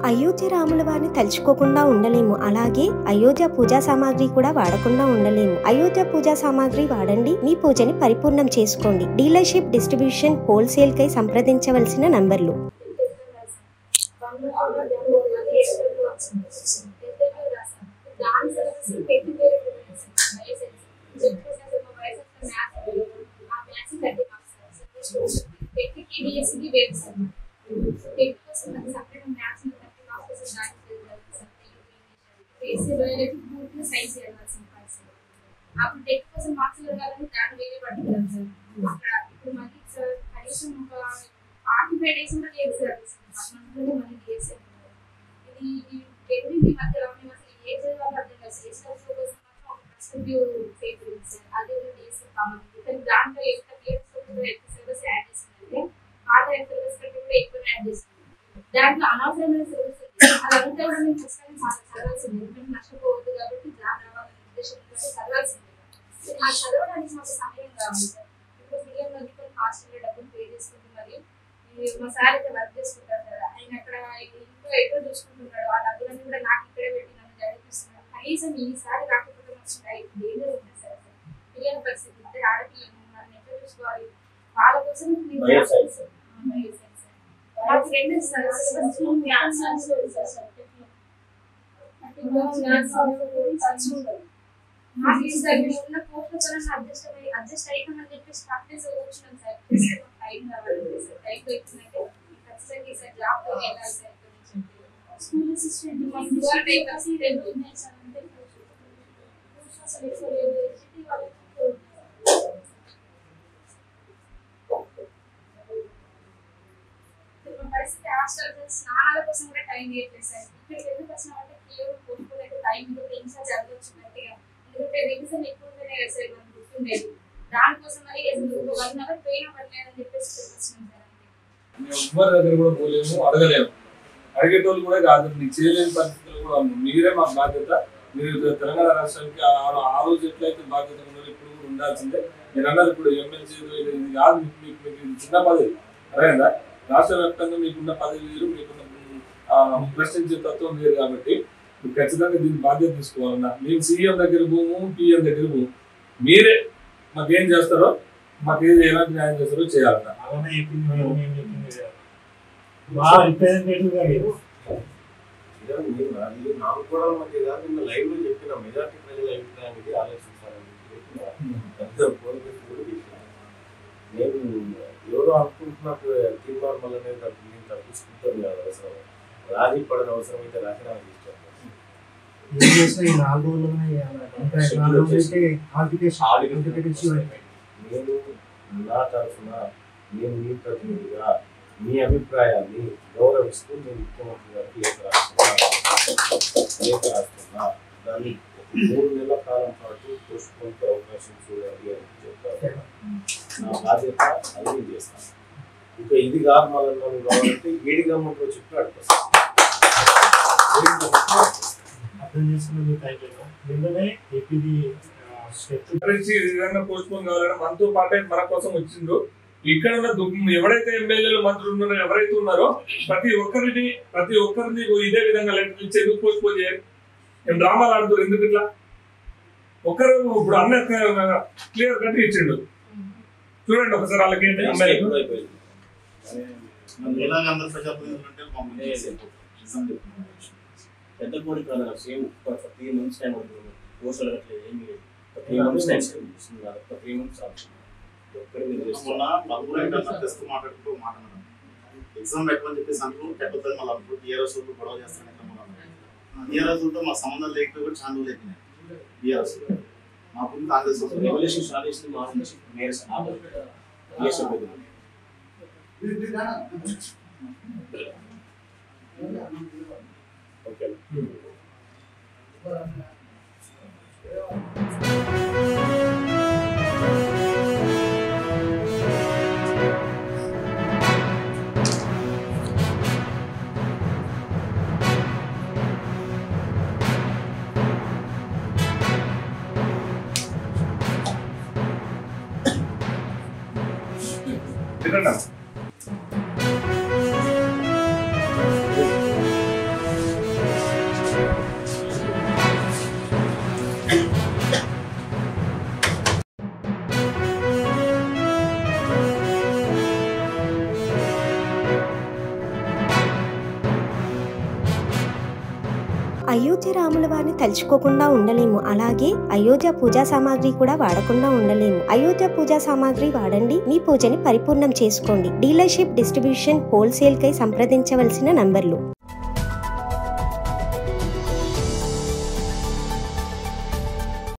అయోధ్య రాముల వారిని తలుచుకోకుండా ఉండలేము. అలాగే అయోధ్య పూజా సామాగ్రి కూడా వాడకుండా ఉండలేము. అయోధ్య పూజా సామాగ్రి వాడండి, మీ పూజని పరిపూర్ణం చేసుకోండి. డీలర్షిప్, డిస్ట్రిబ్యూషన్, హోల్సేల్ కై సంప్రదించవలసిన నంబర్లు. అప్పుడు టెక్ కోసం మార్క్స్ వెళ్ళాలని దాన్ని వేరే పట్టుకున్నాం సార్. అక్కడ ఇప్పుడు మళ్ళీ సార్ కనీసం ఒక 45 days కూడా లేదు సార్. మళ్ళీ చేసాను ఇది ఎవ్రీ మధ్య రావడం అసలు ఏ చదవాలి అర్థం కాదు సార్. ఎస్ఎల్ కోసం మాత్రం ఒక పర్స్పెక్టివ్ పేపర్ ఉంది సార్, అది కూడా చేస్తాం. కానీ దాంట్లో ఎంత క్లియర్స్ ఎక్కువ సిలబస్ యాడ్ చేస్తుందంటే ఆధార్ సిలబస్ కంటే కూడా ఎక్కువ యాడ్ చేస్తుంది. దాంట్లో అనవసరమైన సిలబస్ అదంతా కూడా నేను ఖచ్చితంగా చదవాల్సింది, ఎందుకంటే నష్టపోవద్దు కాబట్టి జాబ్ రావాలని ఉద్దేశం చదవాల్సింది. ఆ చదవడానికి మాకు సమయం కావాలి సార్. ఇప్పుడు పిల్లలు నవ్వుకొని హాస్టల్లో డబ్బులు పే చేసుకుంటూ మరి మా సార్ అయితే వర్క్ చేసుకుంటారు కదా, ఆయన అక్కడ ఇంట్లో ఎక్కడ చూసుకుంటున్నాడు, ఆ డబ్బులన్నీ కూడా నాకు ఇక్కడే పెట్టి నన్ను చదివిస్తున్నాడు. కనీసం ఈసారి రాకపోతే మాకు లైఫ్ డేంజర్ ఉంటుంది సార్. పిల్లల పరిస్థితి, ఇద్దరు ఆడపిల్లలు నన్ను ఎట్లా చూసుకోవాలి, వాళ్ళ కోసం అడ్జస్ట్ అయ్యామని చెప్పేసి ప్రాక్టీస్ వచ్చినాం సార్. టైం కావాలి సార్, టైం దొరికిందంటే ఖచ్చితంగా సార్ జాబ్ వెళ్ళాలి సార్. స్కూల్ అసిస్టెంట్ పరిస్థితి హాస్టల్ స్నానాల కోసం కూడా టైం ఇవ్వట్లేదు సార్. ఇక్కడికి ఎందుకు వచ్చినామంటే కేవలం కొనుక్కోలేదు టైం ఇంకా చదవచ్చు గట్టిగా, ఎందుకంటే రివిజన్ ఎక్కువ ఉంటేనే కదా సార్ మనం గుర్తుండేది. దానికోసం మరి 1 hour పోయినా పర్లేదని చెప్పేసి వచ్చినాం సార్. ఎవరి దగ్గర కూడా పోలేము, అడగలేము, అడిగేటోళ్ళు కూడా కాదు. మీకు చేయలేని పరిస్థితులు కూడా మీరే మాకు బాధ్యత. మీరు తెలంగాణ రాష్ట్రానికి ఆ రోజు ఎట్లయితే బాధ్యత ఉన్నారో ఇప్పుడు కూడా ఉండాల్సిందే. మీరు అన్నారు ఇప్పుడు ఎమ్మెల్సీ ఇది కాదు, మీకు చిన్న పదవి అదేందా, రాష్ట్ర వ్యాప్తంగా మీకున్న పదవి వేరు, మీకున్న ప్రశ్నించే తత్వం వేరు. కాబట్టి మీరు ఖచ్చితంగా దీన్ని బాధ్యత తీసుకోవాలన్నా. మేము సీఎం దగ్గర పోము, పిఎం దగ్గర పోము, మీరే మాకేం చేస్తారో, మాకు ఎలాంటి న్యాయం చేస్తారో చేయాలన్నా. నానుకోవడం మధ్య కాదు, నిన్న లైవ్ లో చెప్పిన మెజార్టీ ప్రజల అభిప్రాయం ఇది ఆలోచించాలని నేను ఎవరో అనుకుంటున్నట్టు తీర్మానం నేను తప్పించుకుంటాను కాదు. అవసరం రాజీ పడని అవసరం అయితే రాజీనామా చేస్తాను. నేను నా తరఫున నేను మీ ప్రతినిధిగా మీ అభిప్రాయాన్ని గౌరవిస్తూ నేను ముఖ్యమంత్రి గారికి లేఖ రాస్తున్నా. దాన్ని 3 నెలల కాలం పాటు పోస్ట్పోన్కి అవకాశం చూడండి అని చెప్తాను. నా బాధ్యత అది చేస్తాను. ఇంకా ఇది కాదు మళ్ళీ కావాలంటే ఏడి గవర్నమెంట్లో చెప్పి అడుగుతాను. అర్థం చేసుకునే పోస్ట్పోన్ కావాలని మనతో పాటే మన కోసం వచ్చిందో ఇక్కడ ఉన్న ఎవరైతే ఎమ్మెల్యేలు మంత్రులు ఉన్నారో ఎవరైతే ఉన్నారో ప్రతి ఒక్కరిని ఇదే విధంగా లెటర్ ఇచ్చి ఎందుకు పోస్ట్పోన్ చేయాలి? మేము డ్రామాలు ఆడుతారు ఎందుకు ఇట్లా? ఒకరు ఇప్పుడు అన్న క్లియర్ కట్ ఇచ్చిండు చూడండి ఒకసారి వాళ్ళకి పెద్ద కోడి కాదు సేమ్ 3 months టైం అవుతుంది. పోస్టులు కట్టలేదు, ఏమి లేదు. 3 months టైం ఇస్తుంది కాదు, 3 months ఆప్షన్. మాట్లాడుతూ మాట్లాడడం ఎగ్జామ్ పెట్టమని చెప్పేసి అంటూ పెట్టొద్దని మళ్ళీ అనుకో టీఆర్ఎస్ గొడవ చేస్తాను. టీఆర్ఎస్ మా సంబంధం లేకపోతే కూడా చాలా రోజులు అయిపోయినాయి. టీఆర్ఎస్ మాకు కాంగ్రెస్ రెవల్యూషన్ స్టార్ట్ చేసింది మా నుంచి ఓకే. అయోధ్య రాముల వారిని తలుచుకోకుండా ఉండలేము. అలాగే అయోధ్య పూజా సామాగ్రి కూడా వాడకుండా ఉండలేము. అయోధ్య పూజా సామాగ్రి వాడండి, మీ పూజని పరిపూర్ణం చేసుకోండి. డీలర్షిప్, డిస్ట్రిబ్యూషన్, హోల్సేల్ కై సంప్రదించవలసిన నంబర్లు.